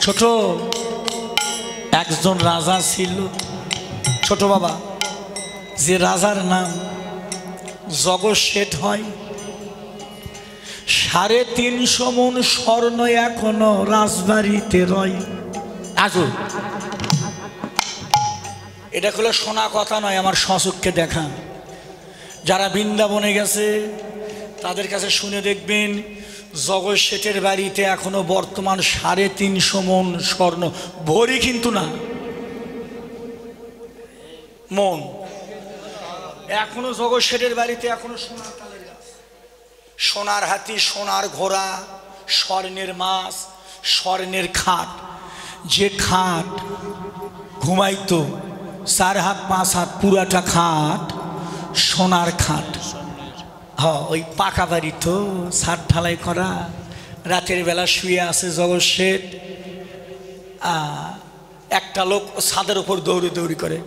ছোট একজন রাজা ছিল, ছোট বাবা, যে রাজার নাম জগৎ শেঠ হয়। 350 মণ স্বর্ণ এখনো রাজবাড়িতে রয়। আসুন, এটা হলো শোনা কথা নয়, আমার স্বচক্ষে দেখা। যারা বৃন্দাবনে গেছে তাদের কাছে শুনে দেখবেন, জগৎ শেঠের বাড়িতে এখনো বর্তমান 350 মণ স্বর্ণ, ভরি কিন্তু না, মন। এখনো জগৎ শেঠের বাড়িতে এখনো সোনার তালের গাছ, সোনার হাতি, সোনার ঘোড়া, স্বর্ণের মাছ, স্বর্ণের খাট। যে খাট ঘুমাইতো 4 হাত 5 হাত পুরাটা খাট সোনার খাট। হ্যাঁ, ওই পাকা বাড়ি তো, ছাদ ঢালাই করা। রাতের বেলা শুয়ে আছে জগৎ শেঠ, একটা লোক ছাদের উপর দৌড়ি দৌড়ি করে।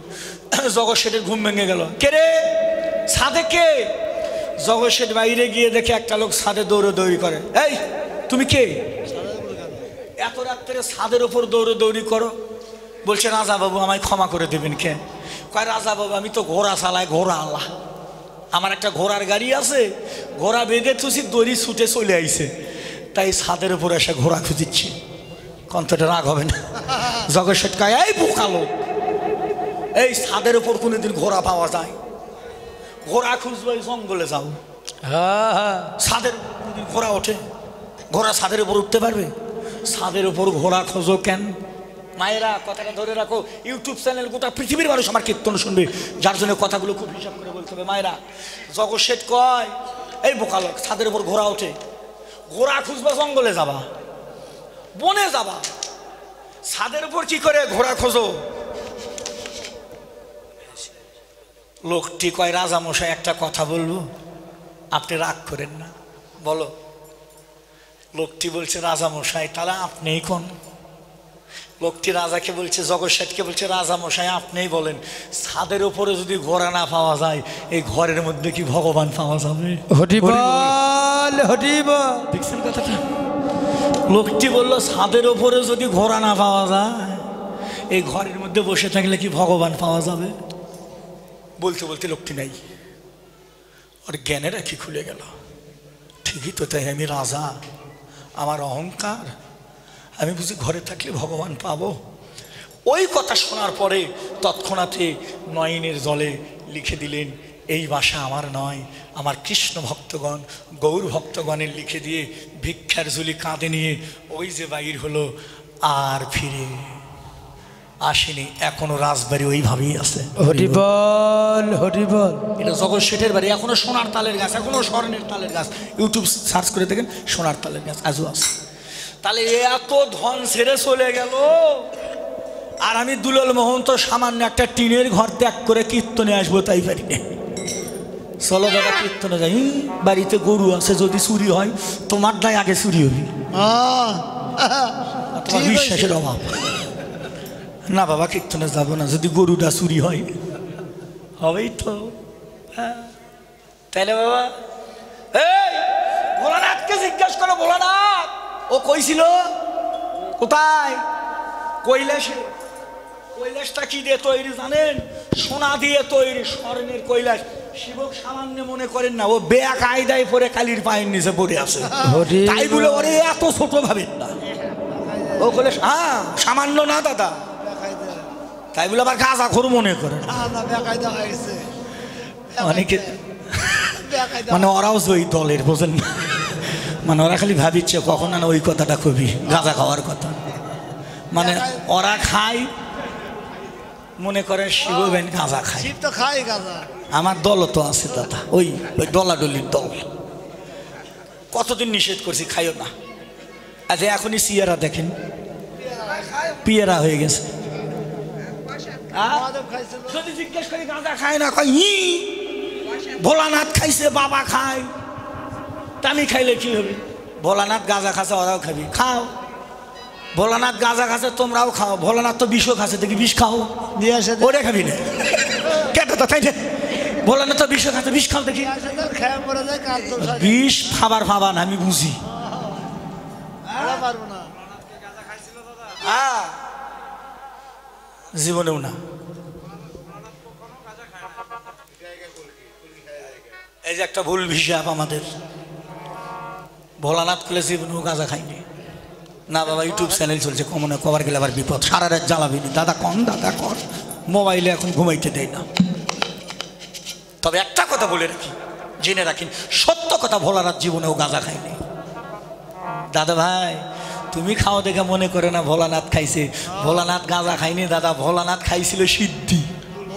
জগৎ শেঠের ঘুম ভেঙে গেল। কে রে, ছাদে কে? জগৎ শেঠ বাইরে গিয়ে দেখে একটা লোক ছাদে দৌড়ে দৌড়ি করে। এই তুমি কে, এত রাত্রে ছাদের উপর দৌড়ে দৌড়ি করো? বলছে রাজা বাবু আমায় ক্ষমা করে দেবেন। কে? কয় রাজা বাবু আমি তো ঘোড়া চালাই, ঘোড়া আল্লাহ, আমার একটা ঘোড়ার গাড়ি আছে, ঘোড়া বেঁধে থুসি, দড়ি ছুটে চলে আইছে, তাই ছাদের উপর এসে ঘোড়া খুঁজিচ্ছি। কন্তটা রাগ হবে না? জগৎ শেঠ কয় এই বোকালো, এই ছাদের উপর কোনোদিন ঘোড়া পাওয়া যায়? ঘোড়া খুঁজবো জঙ্গলে যাও। ছাদের কোনোদিন ঘোড়া ওঠে? ঘোড়া ছাদের উপর উঠতে পারবে? ছাদের উপর ঘোড়া খোঁজো কেন? মায়েরা কথাটা ধরে রাখো, ইউটিউব চ্যানেল গোটা পৃথিবীর মানুষ আমার কীর্তন শুনবে, যার জন্য কথাগুলো খুব হিসাব করে বলতে হবে। মায়েরা, জগৎ শেঠ কয় এই বোকালোক, ছাদের উপর ঘোড়া ওঠে? ঘোড়া খুঁজবা জঙ্গলে যাবা, বনে যাবা, ছাদের উপর কি করে ঘোড়া খোঁজো? লোকটি কয় রাজা মশাই একটা কথা বলবো, আপনি রাগ করেন না, বলো। লোকটি বলছে রাজা মশাই তাহলে আপনিই কোন? লোকটি রাজাকে বলছে, জগৎ শেঠকে বলছে রাজা মশাই আপনিই বলেন, ছাদের উপরে যদি ঘোড়া না পাওয়া যায়, এই ঘরের মধ্যে কি ভগবান পাওয়া যাবে? দেখছেন কথাটা? লোকটি বলল ছাদের উপরে যদি ঘোড়া না পাওয়া যায়, এই ঘরের মধ্যে বসে থাকলে কি ভগবান পাওয়া যাবে? বলতে বলতে লোকটি নাই, ওর জ্ঞানের কি খুলে গেল। ঠিকই তো, তাই আমি রাজা, আমার অহংকার, আমি বুঝি ঘরে থাকলে ভগবান পাবো। ওই কথা শোনার পরে তৎক্ষণাৎ নয়নের জলে লিখে দিলেন, এই বাসা আমার নয়, আমার কৃষ্ণ ভক্তগণ, গৌর ভক্তগণের লিখে দিয়ে ভিক্ষার ঝুলি কাঁধে নিয়ে ওই যে বাইর হলো, আর ফিরে আসেনি। এখনো রাজবাড়ি ওইভাবেই আছে। হরিবল হরিবল। এটা জগৎ শেঠের বাড়ি, এখনো সোনার তালের গাছ, এখনো স্বর্ণের তালের গাছ। ইউটিউব সার্চ করে দেখেন, সোনার তালের গাছ আজও আছে। তাহলে এত ধন ছেড়ে চলে গেল, আর আমি দুলাল মোহন তো সামান্য একটা টিনের ঘর ত্যাগ করে কীর্তনে আসবো তাই পারি না। চলো দাদা কীর্তনে যাই। বাড়িতে গরু আছে, যদি চুরি হয় তোমার দায় আগে চুরি হবি, তোমার বিশ্বাসের অভাব। না বাবা কীর্তনে যাবো না, যদি গরুটা চুরি হয়। হবেই তো। তাইলে বাবা এই ভোলানাথকে জিজ্ঞাসা করো, ভোলানাথ ও কইছিল কোথায়? কৈলাসে। কৈলাসটা কি দিয়ে তৈরি জানেন? সোনা দিয়ে তৈরি, স্বর্ণের কৈলাস। শিবক সামান্য মনে করেন না, ও বেয়া কায়দায় পরে কালির পায়ের নিচে পড়ে আছে, তাই বলে ওরে এত ছোট ভাবেন না। ও বলে হ্যাঁ সামান্য না দাদা, তাই বলে আবার গাঁজাখোর মনে করে অনেকে। মানে ওরাও ওই দলের, বোঝেন না? মানে ওরা খালি ভাবিচ্ছে কখন না ওই কথাটা খুবই গাঁজা খাওয়ার কথা। মানে ওরা খায় মনে করে শিব বেন গাঁজা খায়। আমার দলও তো আছে দাদা, ওই ওই ডলাডলির দল। কতদিন নিষেধ করছি খাইও না। আচ্ছা এখনই সিয়ারা দেখেন, পিয়ারা হয়ে গেছে। যদি জিজ্ঞেস করি গাঁজা খায় না, কয় ই ভোলানাথ খাইছে, বাবা খায়, তা আমি খাইলে কি হবে? ভোলানাথ গাঁজা খাচ্ছে, ওরাও খাবি, খাও। ভোলানাথ গাঁজা খাচ্ছে, তোমরাও খাও। ভোলানাথ তো বিষও খাচ্ছে, দেখি বিষ খাও, ওরে খাবি না কেটে তো, তাই না? ভোলানাথ তো বিষ খাচ্ছে, বিষ খাও দেখি। বিষ খাবার না, আমি বুঝি। জীবনেও না। এই যে একটা ভুল হিসাব আমাদের, ভোলানাথ খুলে জীবনেও গাঁজা খাইনি না বাবা। ইউটিউব চ্যানেল চলছে, কমনে কবার গেলে আবার বিপদ, সারা রাত জ্বালাবিনি, দাদা কন দাদা কর, মোবাইলে এখন ঘুমাইতে দেয় না। তবে একটা কথা বলে রাখি, জেনে রাখেন, সত্য কথা, ভোলানাথ জীবনেও গাঁজা খায়নি। দাদা ভাই তুমি খাও দেখে মনে করে না ভোলানাথ খাইছে, ভোলানাথ গাঁজা খাইনি দাদা, ভোলানাথ খাইছিল সিদ্ধি।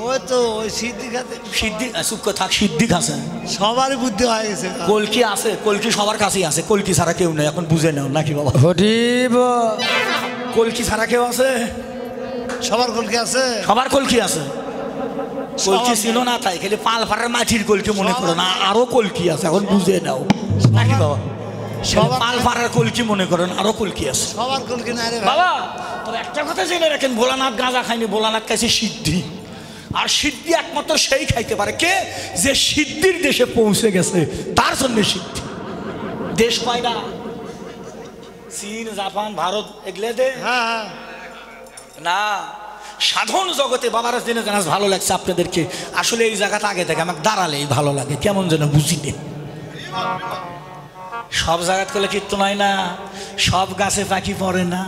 ওই তো ওই সিদ্ধি খাতে, সিদ্ধি চুপ থাক, সিদ্ধি খাচ্ছে, সবারই বুদ্ধি হয়ে গেছে। কলকি আছে, কলকি সবার কাছেই আছে, কলকি ছাড়া কেউ নেই, এখন বুঝে নাও নাকি বাবা? কলকি ছাড়া কেউ আছে? সবার কলকি আছে, সবার কলকি আছে। কলকি ছিল না তাই খালি পাল ফাটার মাটির কলকি মনে করো না, আরো কলকি আছে, এখন বুঝে নাও নাকি বাবা? সবার পাল ফাটার কলকি মনে করেন, আরো কলকি আছে, সবার কলকি না রে বাবা। তবে একটা কথা জেনে রাখেন, ভোলানাথ গাঁজা খায়নি, ভোলানাথ খাইছে সিদ্ধি। আর সিদ্ধি একমাত্র সেই খাইতে পারে কে, যে সিদ্ধির দেশে পৌঁছে গেছে, তার জন্য সিদ্ধি। দেশ পায় না, চীন জাপান ভারত এগুলো দে না, সাধন জগতে বাবার জেনে জানা ভালো লাগছে আপনাদেরকে। আসলে এই জায়গাটা আগে থেকে আমাকে দাঁড়ালেই ভালো লাগে, কেমন যেন বুঝি নে। সব জায়গাত করলে কীর্তন হয় না, সব গাছে পাখি পড়ে না।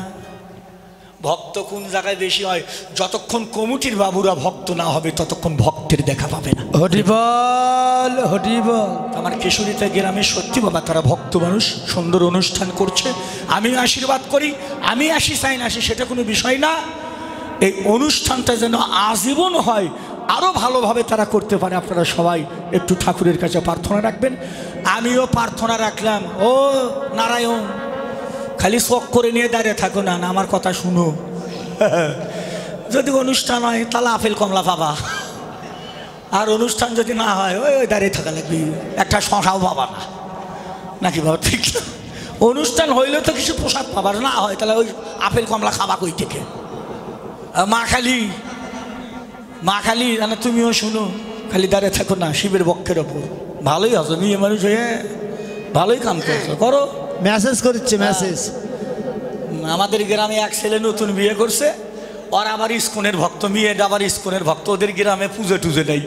ভক্ত কোন জায়গায় বেশি হয়, যতক্ষণ কমিটির বাবুরা ভক্ত না হবে ততক্ষণ ভক্তের দেখা পাবে না। হরিবল হরিবল। আমার কেশরীতে গ্রামে সত্যি বাবা তারা ভক্ত মানুষ, সুন্দর অনুষ্ঠান করছে, আমি আশীর্বাদ করি, আমি আসি চাই না আসি সেটা কোনো বিষয় না। এই অনুষ্ঠানটা যেন আজীবন হয়, আরও ভালোভাবে তারা করতে পারে। আপনারা সবাই একটু ঠাকুরের কাছে প্রার্থনা রাখবেন, আমিও প্রার্থনা রাখলাম। ও নারায়ণ, খালি শখ করে নিয়ে দাঁড়িয়ে থাকো না, আমার কথা শুনো। যদি অনুষ্ঠান হয় তাহলে আপেল কমলা পাবা, আর অনুষ্ঠান যদি না হয় ওই ওই দাঁড়িয়ে থাকা লাগবে, একটা শশাও পাবা না নাকি বাবা? ঠিক না, অনুষ্ঠান হইলেও তো কিছু প্রসাদ পাবার, না হয় তাহলে ওই আপেল কমলা খাবা কই থেকে? মা কালী, মা কালী জানা, তুমিও শুনো, খালি দাঁড়িয়ে থাকো না শিবের বক্ষের ওপর। ভালোই আছো, মেয়ে মানুষ হয়ে ভালোই কাম করছো, করো। মেসেজ করছে মেসেজ। আমাদের গ্রামে এক ছেলে নতুন বিয়ে করছে, ওর আবার ইস্কনের ভক্ত, মেয়েটা আবার ইস্কনের ভক্ত। ওদের গ্রামে পুজো টুজো নেই,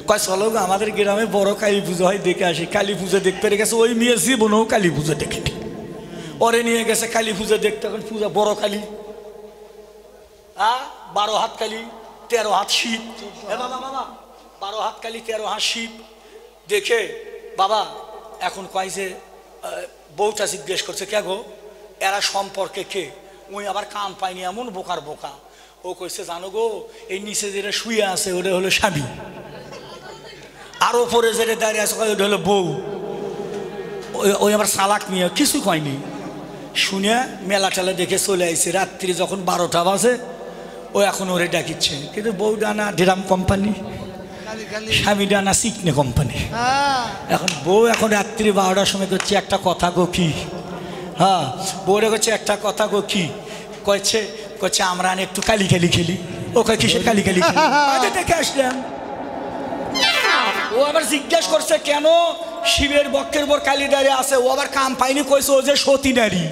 কয় চলো আমাদের গ্রামে বড় কালী পুজো হয় দেখে আসি। কালী পুজো দেখতে গেছে, ওই মেয়ে জীবনেও কালী পুজো দেখেনি, ওরে নিয়ে গেছে কালী পুজো দেখতে। এখন পূজা বড় কালী, 12 হাত কালী, 13 হাত শিব। বাবা বাবা, 12 হাত কালী 13 হাত শিব দেখে বাবা এখন কয় যে বউটা জিজ্ঞেস করছে, কে গো এরা সম্পর্কে কে? ওই আবার কাম পায়নি, এমন বোকার বোকা। ও কইছে, জানো গো এই নিচে যেটা শুয়ে আছে ওটা হলো স্বামী, আর ওপরে যেটা দাঁড়িয়ে আছে ওটা হলো বউ। ওই আবার চালাক নিয়ে কিছু কয়নি, শুনে মেলা টেলা দেখে চলে আইছে। রাত্রি যখন 12টা বাজে ও এখন ওরে ডাকিচ্ছে, কিন্তু বউ ডানা ড্রাম কোম্পানি, স্বামী ডানা চিকনে কোম্পানি। এখন বউ এখন রাত্রি 12টার সময় করছে, একটা কথা গো কি? হ্যাঁ, বউরে করছে একটা কথা গো কি? কয়েছে কচ্ছে আমরা একটু কালি কালি খেলি। ও কয় কিসের কালি কালি খেলি? দেখে আসলাম। ও আবার জিজ্ঞেস করছে কেন শিবের বক্ষের উপর কালী দাঁড়িয়ে আছে? ও আবার কাম পাইনি, কইছে ও যে সতী নারী,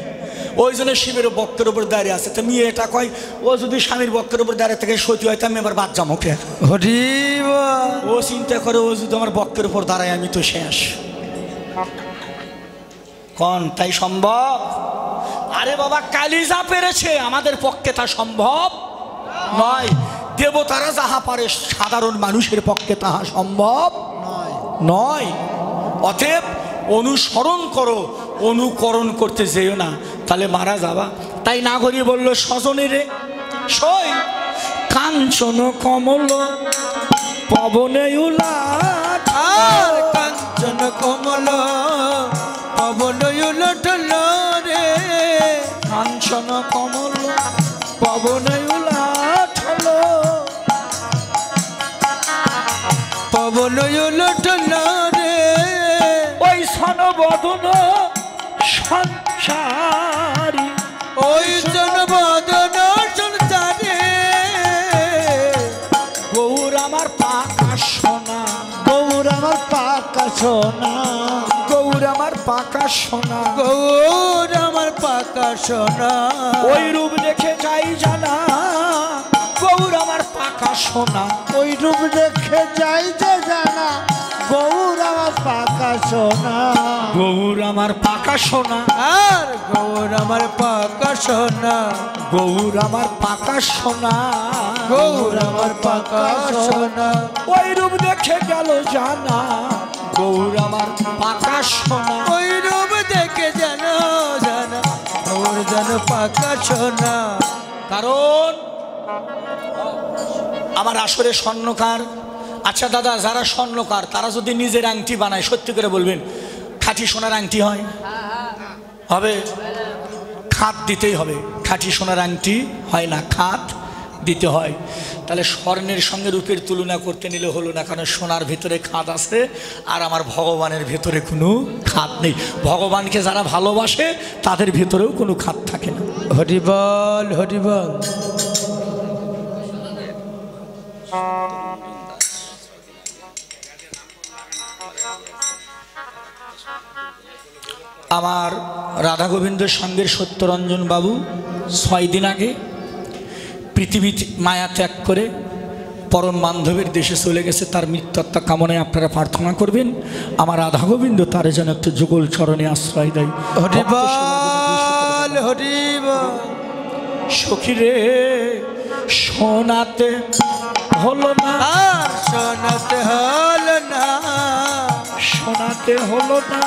ওই জন্য শিবের বক্ষের উপর দাঁড়িয়ে আছে। তো মেয়ে এটা কয়, ও যদি স্বামীর বক্ষের উপর দাঁড়িয়ে থেকে সতী হয়, আমি এবার বাদ যাবো কে? ও চিন্তা করে, ও যদি আমার বক্ষের উপর দাঁড়ায় আমি তো শেষ। কন তাই সম্ভব? আরে বাবা, কালী যা পেরেছে আমাদের পক্ষে তা সম্ভব নয়। দেবতারা যাহা পারে সাধারণ মানুষের পক্ষে তাহা সম্ভব নয়। অতএব অনুসরণ করো, অনুকরণ করতে যেও না, তাহলে মারা যাবা। তাই নাগরী বলল, স্বজনেরে সই কাঞ্চন কমল পবনে উলাট, কাঞ্চন কমল পবনে উলট রে, কাঞ্চন কমল পবনে উলাট হলো, পবনে উলট রে, ওই সনবদন সংসারী, ওই জনবদন সংসারে, গৌর আমার পাকা সোনা, গৌর আমার পাকা সোনা, গৌর আমার পাকা সোনা, গৌর আমার পাকা সোনা। ওই রূপ দেখে যায় সোনা, ওই রূপ দেখে যাই যে জানা গৌর আমার পাকা সোনা। গৌর আমার পাকা সোনা, আর গৌর আমার পাকা সোনা, গৌর আমার পাকা সোনা, গৌর আমার পাকা সোনা। ওই রূপ দেখে গেল জানা গৌর আমার পাকা সোনা। ওই রূপ দেখে জানো জানা গৌর যেন পাকা সোনা। কারণ আমার আসরে স্বর্ণকার। আচ্ছা দাদা, যারা স্বর্ণকার তারা যদি নিজের আংটি বানায়, সত্যি করে বলবেন খাঁটি সোনার আংটি হয়? হবে? খাত দিতেই হবে। খাঁটি সোনার আংটি হয় না, খাত দিতে হয়। তাহলে স্বর্ণের সঙ্গে রূপের তুলনা করতে নিলে হলো না, কারণ সোনার ভিতরে খাত আছে আর আমার ভগবানের ভেতরে কোনো খাত নেই। ভগবানকে যারা ভালোবাসে তাদের ভেতরেও কোনো খাত থাকে না। হরিবল হরিবল। আমার রাধা গোবিন্দ সঙ্গের সত্যরঞ্জন বাবু 6 দিন আগে পৃথিবী মায়া ত্যাগ করে পরম বান্ধবের দেশে চলে গেছে। তার মৃত্যুত্বা কামনায় আপনারা প্রার্থনা করবেন আমার রাধা গোবিন্দ তার যেন একটু যুগল চরণে আশ্রয় দেয়। হরিবল হরিবল। সখী রে শোনাতে হলো না, শোনাতে হলো না, শোনাতে হলো না,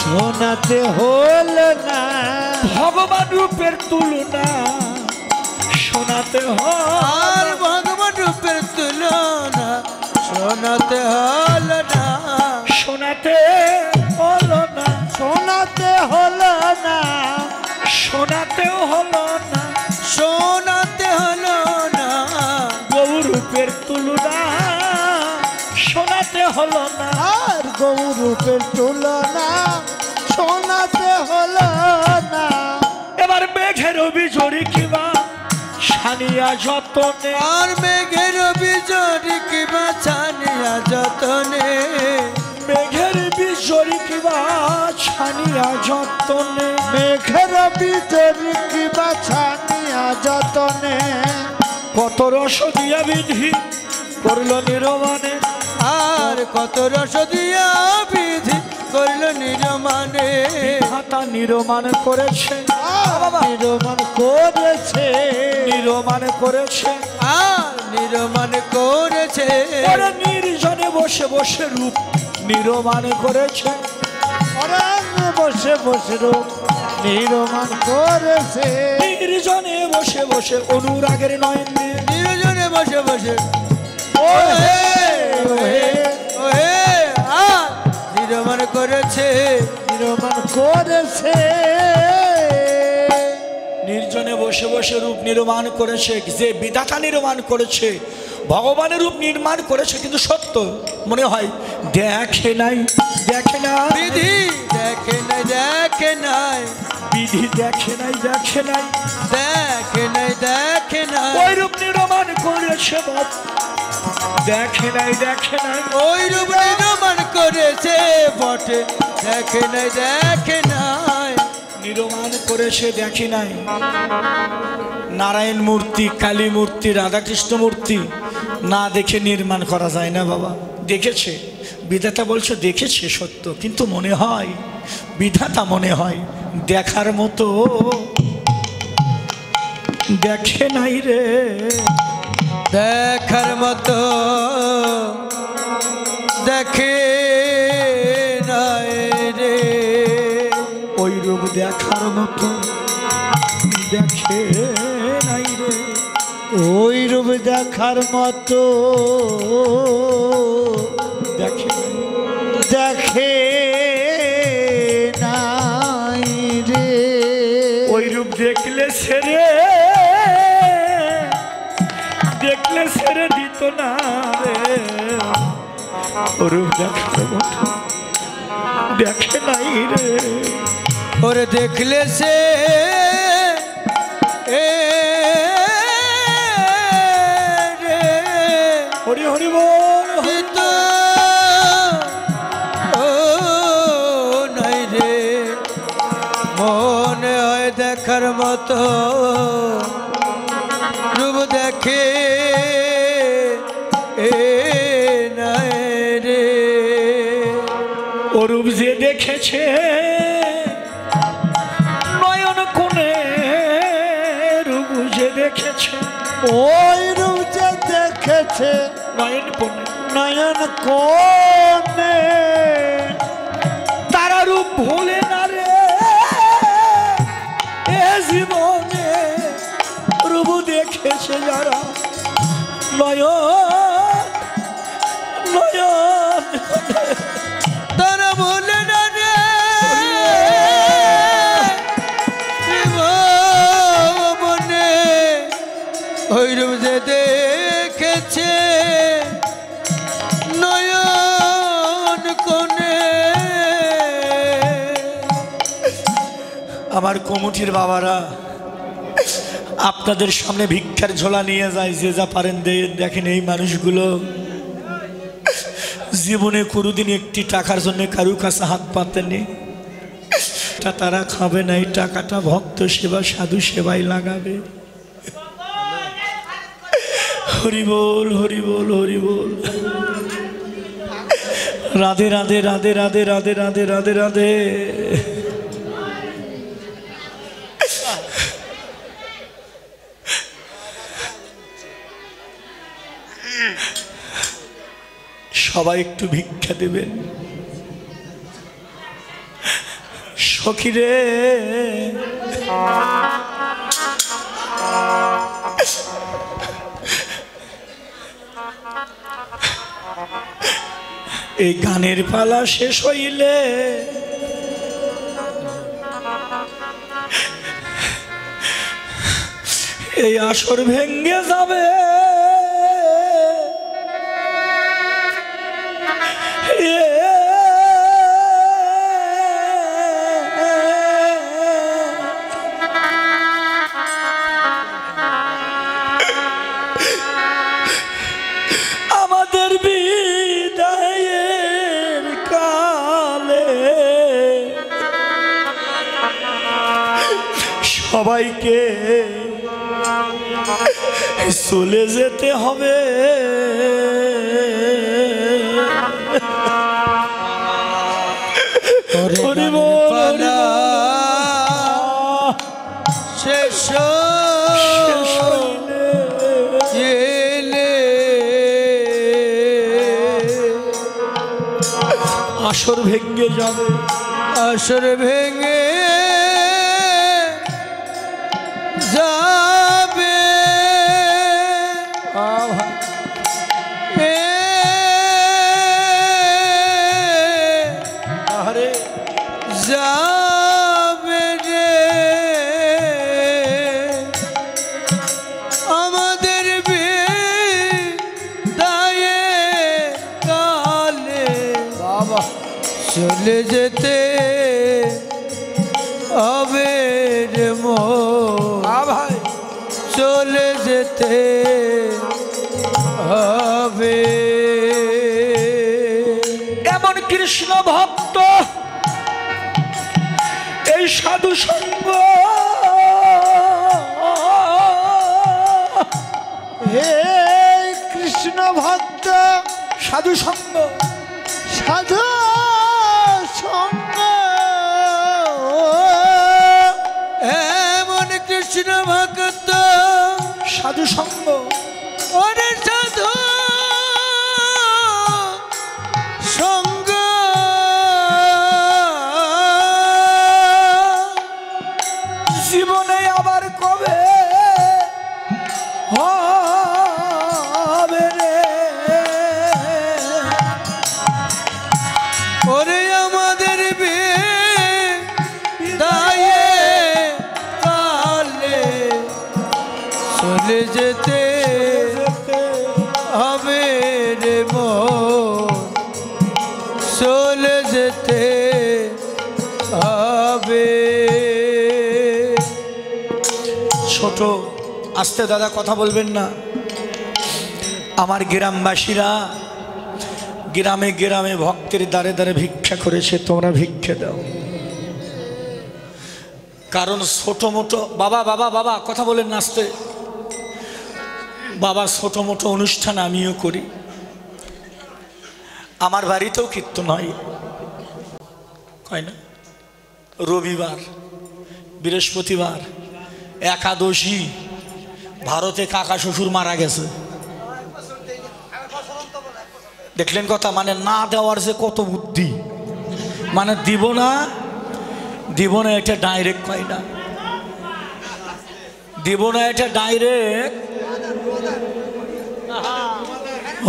শোনাতে হলো না ভগবান রূপের তুলনা শোনাতে আর ভগবান রূপের তুলনা শোনাতে হলো না, শোনাতে হলো না, শোনাতে হলো না, শোনাতেও হলো না, শোনাতে হলো না গৌরূপের তুলনা শোনাতে হলো না। আর গৌরূপের তুলনা শোনাতে হলো না। এবার মেঘের বিজরি কিবা ছানিয়া যতনে, আর মেঘের বিজরি কিবা ছানিয়া যতনে, মেঘের বিজরি কিবা ছানিয়া যতনে, মেঘের বিজরি কিবা ছানিয়া যতনে, কত রস দিয়া বিধি করল নিরমানে, আর কত রস দিয়া বিধি করল নিরমানে, হাতা নিরমান করেছে, নিরমান করেছে, নিরমান করেছে, আর নিরমান করেছে, ওরা নির্জনে বসে বসে রূপ নিরমান করেছে, অরণ্যে বসে বসে রূপ নিরমান করেছে, নির্জনে বসে বসে অনুরাগের নয়ন দিয়ে, নির্জনে বসে বসে ওহে ওহে ওহে আর নিরমান করেছে, নিরমান করেছে, নির্জনে বসে বসে রূপ নির্মাণ করেছে। যে বিধাতা নির্মাণ করেছে, ভগবানের রূপ নির্মাণ করেছে, কিন্তু সত্য মনে হয় দেখে নাই, দেখে না বিধি দেখে নাই, দেখে নাই, বিধি দেখে নাই, দেখে নাই, দেখে নাই, দেখে নাই, ওই রূপ নির্মাণ করেছে বাপ, দেখে নাই, দেখে নাই, ওই রূপ নির্মাণ করেছে বটে, দেখে নাই, দেখে নাই, নির্মাণ করেছে দেখে নাই। নারায়ণ মূর্তি, কালী মূর্তি, রাধাকৃষ্ণ মূর্তি না দেখে নির্মাণ করা যায় না বাবা। দেখেছে বিধাতা বলছে, দেখেছে সত্য, কিন্তু মনে হয় বিধাতা মনে হয় দেখার মতো দেখে নাই রে, দেখার মতো দেখে নাই রে, ওই রূপ দেখার মতো দেখে নাই রে, ওই রূপ দেখার মতো দেখে নাই। দেখে নাই রে, ওই রূপ দেখলে ছেড়ে, দেখলে ছেড়ে দিত না রে, ওই রূপ দেখার মতো দেখে নাই রে, ওরে দেখলে সে এ রে হরি হরি বল, দিত ও নাই রে, মনে হয় দেখার মতো রূপ দেখে রূপ যে দেখেছে নয়ন কোণে, রূপ যে দেখেছে ওই রূপ যে দেখেছে নয়ন কোণে, নয়ন কোণে, তারা রূপ ভুলে না রে এ জীবনে। রূপ দেখেছে যারা নয়ন নয়ন, তারা বলে না রে মনে ওই রূপ যে দেখেছে নয়ন কোণে। আমার কমিটির বাবারা আপনাদের সামনে ভিক্ষার ঝোলা নিয়ে যায়, যে যা পারেন দেখেন। এই মানুষগুলো জীবনে কোনোদিন একটি টাকার জন্য কারু কাছে হাত পাতেনি, তারা খাবে না। এই টাকাটা ভক্ত সেবা সাধু সেবায় লাগাবে। হরি বল হরি বল হরি বল। রাধে রাধে রাধে রাধে রাধে রাধে রাধে রাধে। সবাই একটু ভিক্ষা দেবেন। সখী রে এই গানের পালা শেষ হইলে এই আসর ভেঙ্গে যাবে। আমাদের বিদায়ের কালে সবাইকে চলে যেতে হবে। হরি বল হরি শেষ এলে আসর ভেঙ্গে যাবে। আসর ভেঙে যাবে। আরে যাবে রে আমাদের বিদায়ে কালে বাবা চলে যেতে হবে রে ভাই, চলে যেতে হবে। এমন কৃষ্ণ ভক্ত এই সাধু সঙ্গ, হে কৃষ্ণ ভক্ত সাধু সঙ্গ, সাধু সঙ্গ, এমন কৃষ্ণ ভক্ত সাধু সঙ্গ, ওরে সাধু সঙ্গ, জীবনে আবার কবে হবে রে। ওরে আমাদের বিদায়ে কালে চলে যেতে হবে রে মন, চলে যেতে হবে। ছোট আস্তে দাদা কথা বলবেন না। আমার গ্রামবাসীরা গ্রামে গ্রামে ভক্তের দ্বারে দ্বারে ভিক্ষা করেছে, তোমরা ভিক্ষা দাও। কারণ ছোট মোটো বাবা বাবা বাবা কথা বলেন না আস্তে। বাবা ছোট মোটো অনুষ্ঠান আমিও করি, আমার বাড়িতেও কীর্তন হয়। কয় না? রবিবার, বৃহস্পতিবার, একাদশী। ভারতে কাকা শ্বশুর মারা গেছে, দেখলেন কথা? মানে না দেওয়ার যে কত বুদ্ধি, মানে দিব না এটা ডাইরেক্ট কয় না, দিব না এটা ডাইরেক্ট।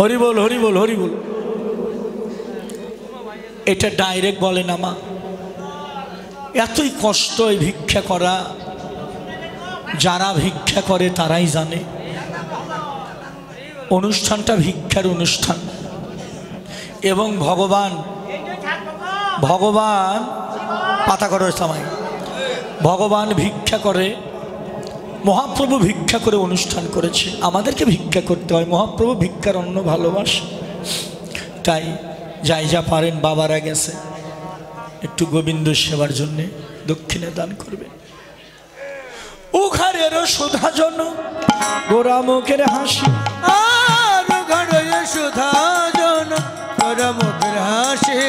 হরিবল হরিবল হরিবল, এটা ডাইরেক্ট বলে না মা। এতই কষ্ট এই ভিক্ষা করা, যারা ভিক্ষা করে তারাই জানে। অনুষ্ঠানটা ভিক্ষার অনুষ্ঠান, এবং ভগবান পাতা করে সময় ভগবান ভিক্ষা করে, মহাপ্রভু ভিক্ষা করে অনুষ্ঠান করেছে। আমাদেরকে ভিক্ষা করতে হয়, মহাপ্রভু ভিক্ষার অন্য ভালোবাসে। তাই যাই যা পারেন, বাবারা গেছে, একটু গোবিন্দ সেবার জন্যে দক্ষিণে দান করবেন। উঘারের সুধা জন গোরা মুখের হাসি, আর ঘরের সুধা জন গোরা মুখের হাসি,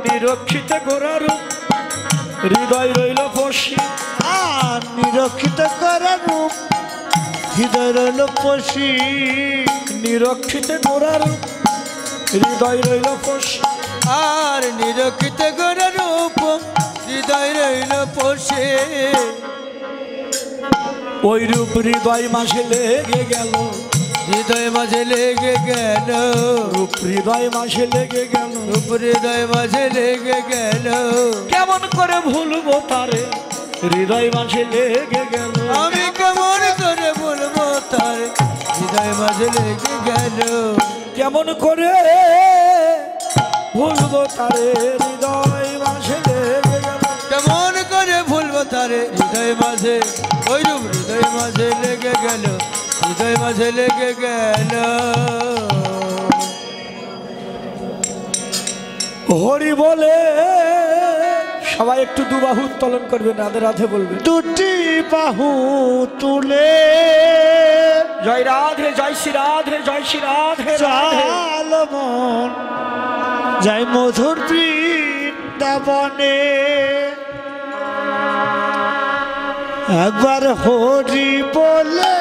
নিরক্ষিত গোরার হৃদয় রইল পশি। আর নিরক্ষিত করার রূপ হৃদয় রইল পশি, নিরক্ষিত গোরার হৃদয় রইল পশি। আর নিরক্ষিত করার রূপ হৃদয় রইল পশি। ওই রূপ হৃদয় মাঝে লেগে গেল, হৃদয় মাঝে লেগে গেল, রূপ হৃদয় মাঝে লেগে গেল, রূপ হৃদয় মাঝে লেগে গেল। কেমন করে ভুলবো তারে, হৃদয় মাঝে লেগে গেল। আমি কেমন করে বলবো তার, হৃদয় মাঝে লেগে গেল। কেমন করে ভুলবো তারে, হৃদয় মাঝে লেগে গেল। কেমন করে ভুলবো তারে, হৃদয় মাঝে, ওই রূপ হৃদয় মাঝে লেগে গেল, হৃদয় মাঝে লেগে গেল। হরি বলে সবাই একটু দুবাহু উত্তোলন করবে, রাধে রাধে বলবে। দুটি বাহু তুলে জয় রাধে, জয় শ্রী রাধে, জয় শ্রী রাধে, রাধে। চাল মন যাই মধুর বৃন্দাবনে, একবার হরি বলে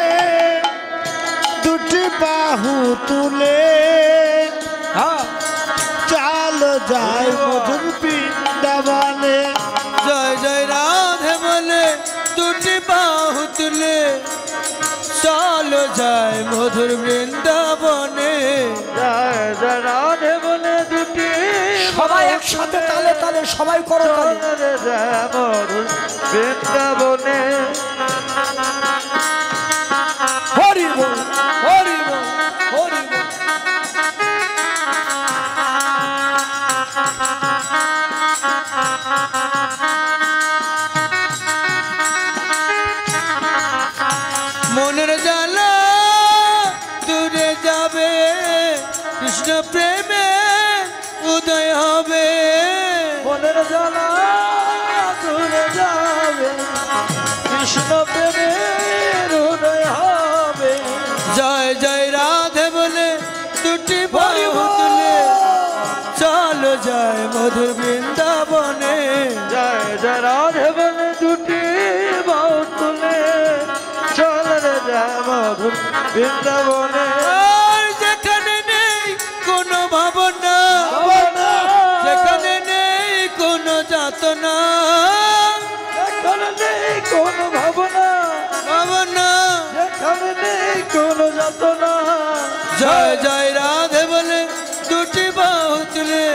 দুটি বাহু তুলে, হ্যাঁ, চাল যায় মধুর বৃন্দাবনে। জয় জয় রাধে বলে দুটি বাহু তুলে, চাল যায় মধুর বৃন্দাবনে। জয় জয় রাধে বলে দুটি, সবাই একসাথে তালে তালে সবাই করো তালে। যায় মধুর বৃন্দাবনে। হরি বল, হরি বল, হরি বল। মনের জ্বালা দূরে যাবে, কৃষ্ণ প্রেমে উদয় হবে। মনের জ্বালা দূরে যাবে, কৃষ্ণ প্রেমের উদয় হবে। জয় জয় রাধে বলে দুটি বাহু তুলে, চলো যায় মধুর বৃন্দাবনে। জয় জয় রাধে বলে দুটি বাহু তুলে, চলো যায় মধুর বৃন্দাবনে। আর যেখানে নেই কোনো ভাবনা, যেখানে নেই কোনো যাতনা, যেখানে নেই কোনো ভাবনা, ভাবনা যেখানে নেই কোনো যাতনা। জয় জয় রাধে বলে দুটি বাহু তুলে,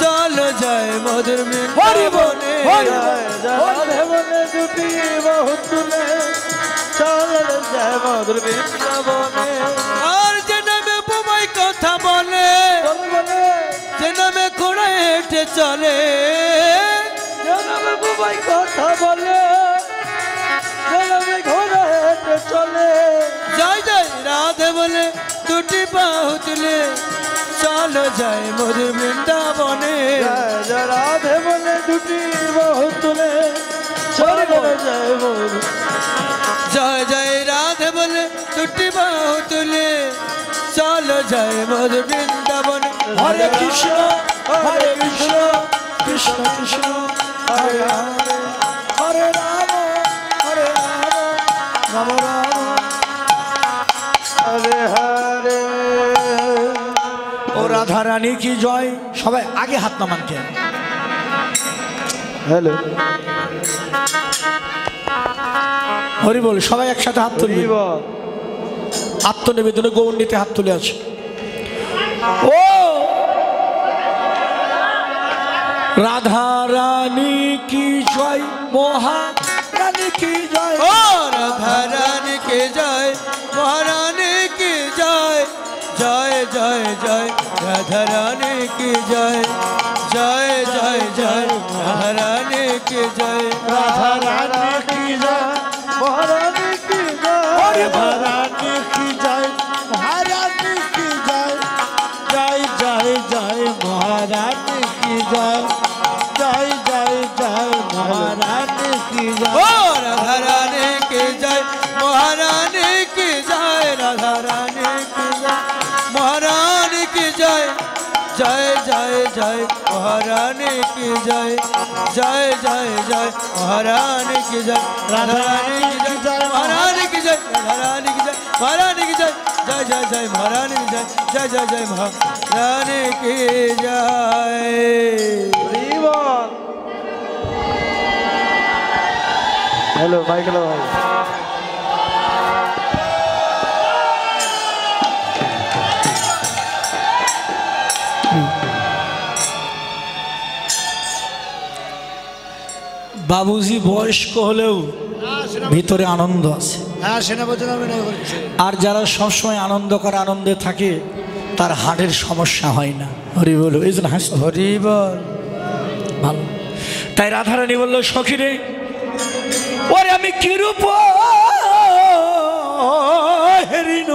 চলো যায় মধুর বৃন্দাবনে। রাধে বলে দুটি বাহু তুলে, চলো যায় মধুর বৃন্দাবনে। আর যে নামে বোমাই কথা বলে, যে নামে ঘোড়া হেঁটে চলে, যে নামে বুবাই কথা বলে, যে নামে ঘোড়া হেঁটে চলে। জয় জয় রাধে বলে দুটি বাহু তুলে, চলো যায় মধুর বৃন্দাবনে। জয় জয় রাধে বলে দুটি বাহু তুলে, চলো যায় মধুর। জয় জয় রাধে বলে দুটি বাহু তুলে, চলো যায় মধুর বৃন্দাবনে। হরে কৃষ্ণ, হরে কৃষ্ণ, কৃষ্ণ কৃষ্ণ হরে হরে হরে রাম রাম রাম হরে হরে। ও রাধা রানী কি জয়। সবাই আগে হাত নামান কে। হ্যালো হরি বল, সবাই একসাথে হাত তুলবি। আত্মনিবেদনে গৌরনীতে হাত তুলে আছে। ও রাধা রানী কি জয়, মহারানী কি জয়। ও রাধা রানী কে জয়, মহারানী কি জয়। জয় জয় জয় রাধা রানী কি জয়। জয় জয় জয় রাধা রানী কি জয়। রাধা রানী কি জয়, মহারানী কি জয়। রাধা রানী কি জয়, মহারানী কি জয়। জয় জয় জয় মহারানী কি জয়। জয় জয় জয় মহারানী কি জয়। ও রাধা রানী কি জয়, মহারানী কি জয়। রাধা রানী কি জয়, মহারানী কি জয়। জয় জয় জয় মহারানী কি জয়। জয় জয় জয় মহারানী কি জয়। রাধা রানী কি জয়, মহারানী কি জয়। রাধা রানী কি জয়, মহারানী কি জয়। জয় জয় জয় মহারানী কি জয়। জয় জয় জয় মহারানী কি জয়। হ্যালো মাইকেল ভাই। বাবুজি বয়স্ক হলেও ভিতরে আনন্দ আছে। হ্যাঁ সেনা বচন করছে। আর যারা সবসময় আনন্দ করে, আনন্দে থাকে, তার হার্টের সমস্যা হয় না। হরি বল, এই জন্য হাসি। হরি বল। ভালো। তাই রাধারানী বললো, সখী রে, ওরে আমি কি রূপ হেরিন,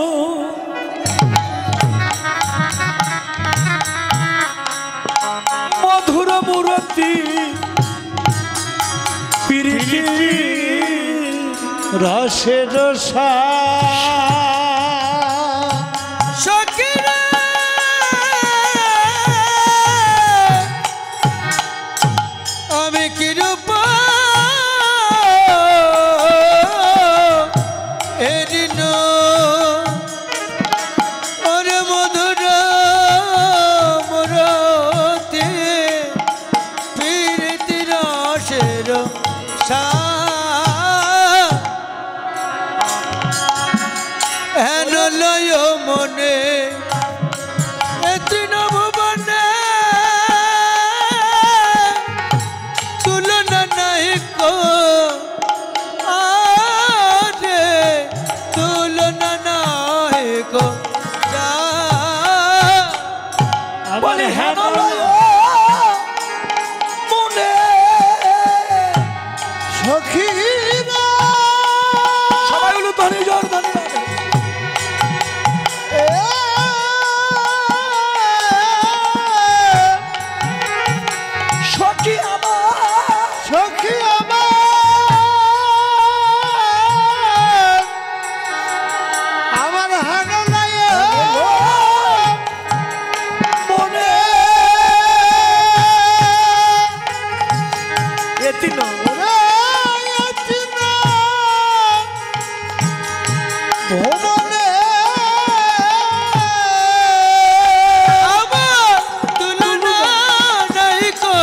মধুর মূরতি প্রীতি রসে রসা সখিরা আমি কি রূপ এদিন ওরে মধুর মূরতি প্রীতি রসের সা লয় মনে তৃণ ভুবনে তুলনা নাই কো আরে তুলনা নাই কো যা বলে হেন মনে সখীরা সবাই হলো ধনী জোর ধনী সখী আমার, সখী আমার হাগলায় মনে এতি ভুবনে আমার তুলনা নাই কো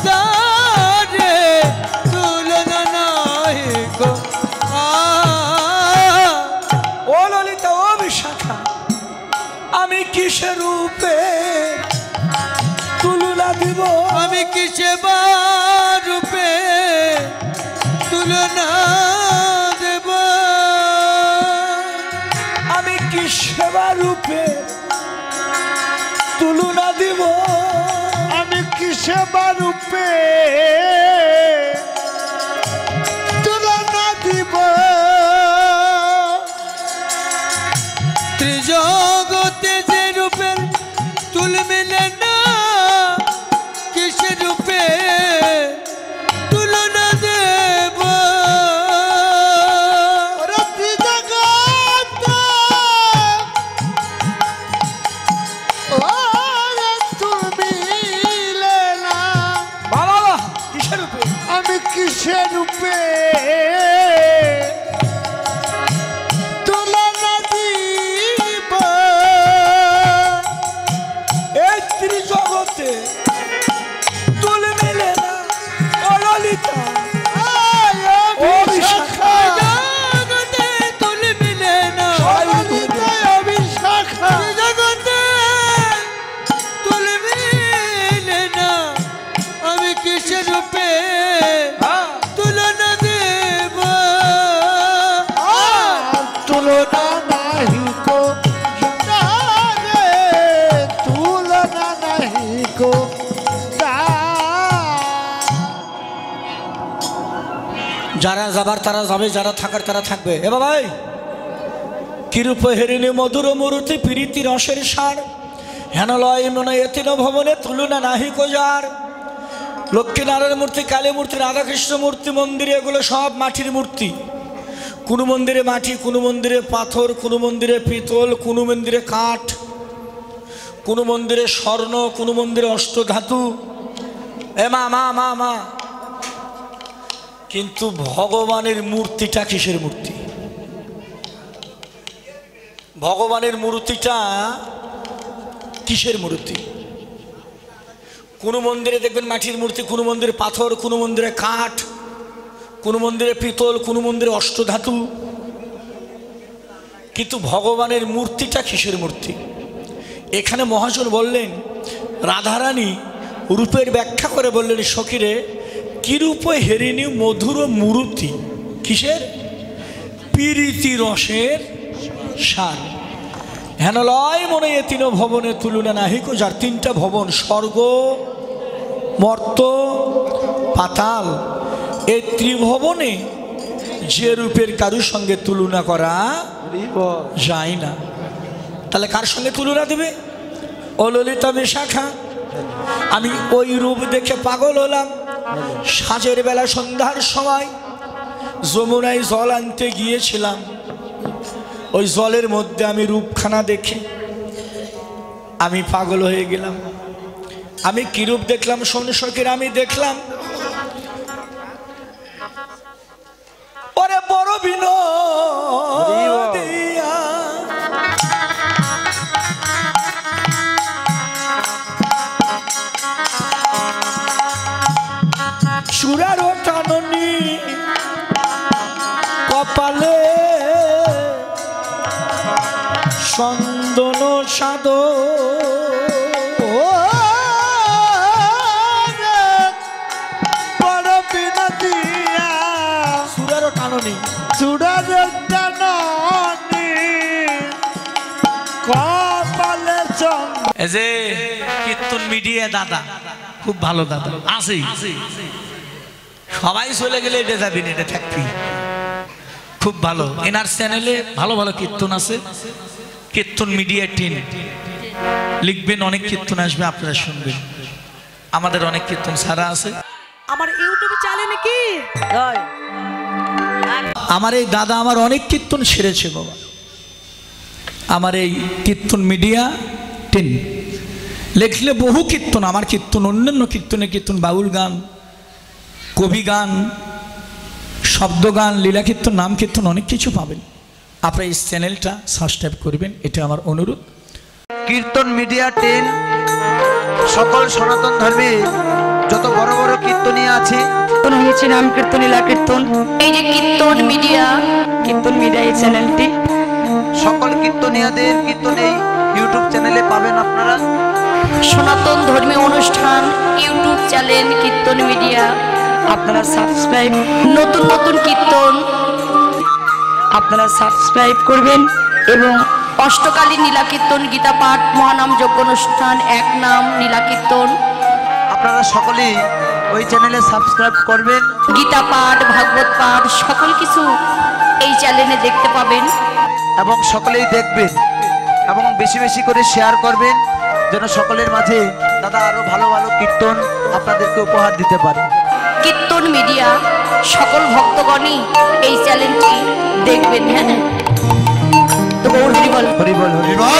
সারে তুলনা নাই কো ও ললিতা, ও বিশাখা, আমি কিসের রূপে তুলনা দিব, আমি কিসে বা রূপে তুলনা দেব। আমি কি সেবা রূপে তুলনা দিব, আমি কিসে বা রূপে তুলনা দিব। ত্রিজগতে যে রূপের তুল মিলে না কিসে রূপে তুলনা দেব। তুল মিলে না যারা যাবার তারা যাবে, যারা থাকার তারা থাকবে। এ বাবাই, কিরূপ হেরিণী মধুর মূর্তি প্রীতি রসের সার, হেন লয় মনে এতিন ভবনে তুলনা নাহি কোজার। লক্ষ্মীনারায়ণ মূর্তি, কালী মূর্তি, রাধাকৃষ্ণ মূর্তি মন্দিরে, এগুলো সব মাটির মূর্তি। কোনো মন্দিরে মাটি, কোনো মন্দিরে পাথর, কোনো মন্দিরে পিতল, কোনো মন্দিরে কাঠ, কোনো মন্দিরে স্বর্ণ, কোনো মন্দিরে অষ্টধাতু। এ মা মা মা মা, কিন্তু ভগবানের মূর্তিটা কিসের মূর্তি? ভগবানের মূর্তিটা কিসের মূর্তি? কোনো মন্দিরে দেখবেন মাটির মূর্তি, কোনো মন্দিরে পাথর, কোনো মন্দিরে কাঠ, কোনো মন্দিরে পিতল, কোনো মন্দিরে অষ্টধাতু। কিন্তু ভগবানের মূর্তিটা কিসের মূর্তি? এখানে মহাজন বললেন, রাধারানী রূপের ব্যাখ্যা করে বললেন, সখীরে কি রূপ হেরিণী মধুর মূর্তি, কিসের? প্রীতি রসের সার, হেন লয় মনে এ তিন ভবনে তুলনা নাহিক, যার তিনটা ভবন, স্বর্গ, মর্ত, পাতাল, এই ত্রিভবনে যে রূপের কারুর সঙ্গে তুলনা করা যায় না। তাহলে কার সঙ্গে তুলনা দেবে? ও ললিতা বিশাখা, আমি ওই রূপ দেখে পাগল হলাম। সাঁঝের বেলা সন্ধ্যার সময় যমুনায় জল আনতে গিয়েছিলাম, ওই জলের মধ্যে আমি রূপখানা দেখে আমি পাগল হয়ে গেলাম। আমি কি রূপ দেখলাম শোন সখীর, আমি দেখলাম ওরে বড় বিনোদিয়া, সুরার টাননি কপালে চন্দন সাদ, বড় বিনোদিয়া, সুরার টাননি, চূড়ার টাননি কপালে চন্দন। এই যে কীর্তন মিডিয়া দাদা, খুব ভালো দাদা আছে, সবাই চলে গেলে এটা যাবি না, এটা থাকবি, খুব ভালো। এনার চ্যানেলে ভালো ভালো কীর্তন আছে, কীর্তন মিডিয়া টিম লিখবেন, অনেক কীর্তন আসবে, আপনারা শুনবেন। আমাদের অনেক কীর্তন ছাড়া আছে আমার ইউটিউবে চ্যানেলে কি আমার এই দাদা আমার অনেক কীর্তন ছেড়েছে বাবা। আমার এই কীর্তন মিডিয়া টিম লিখলে বহু কীর্তন, আমার কীর্তন, অন্যান্য কীর্তনের কীর্তন, বাউল গান, কবি গান, শব্দ গান, লীলা কীর্তন, নাম কীর্তন, অনেক কিছু পাবেন। আপনারা এই চ্যানেলটা সাবস্ক্রাইব করবেন, এটা আমার অনুরোধ। কীর্তন মিডিয়া টেন সকল সনাতন ধর্মে যত বড় বড় কীর্তনীয় আছে, কীর্তন হয়েছে নাম কীর্তন, লীলা কীর্তন, এই যে কীর্তন মিডিয়া এই চ্যানেলটি, সকল কীর্তনীয়দের কীর্তন এই ইউটিউব চ্যানেলে পাবেন আপনারা। সনাতন ধর্মীয় অনুষ্ঠান ইউটিউব চ্যানেল কীর্তন মিডিয়া, আপনারা সাবস্ক্রাইব, নতুন নতুন কীর্তন আপনারা সাবস্ক্রাইব করবেন। এবং অষ্টকালীন নীলা কীর্তন, গীতা পাঠ, মহানাম যজ্ঞ অনুষ্ঠান, এক নাম নীলা কীর্তন, আপনারা সকলেই ওই চ্যানেলে সাবস্ক্রাইব করবেন। গীতা পাঠ, ভাগবত পাঠ, সকল কিছু এই চ্যানেলে দেখতে পাবেন এবং সকলেই দেখবেন এবং বেশি বেশি করে শেয়ার করবেন, যেন সকলের মাঝে দাদা আরো ভালো ভালো কীর্তন আপনাদেরকে উপহার দিতে পারে। কীর্তন মিডিয়া সকল ভক্তগণই এই চ্যানেলটি দেখবেন। হ্যাঁ, তো গৌর হরি বল, হরি বল, হরি বল।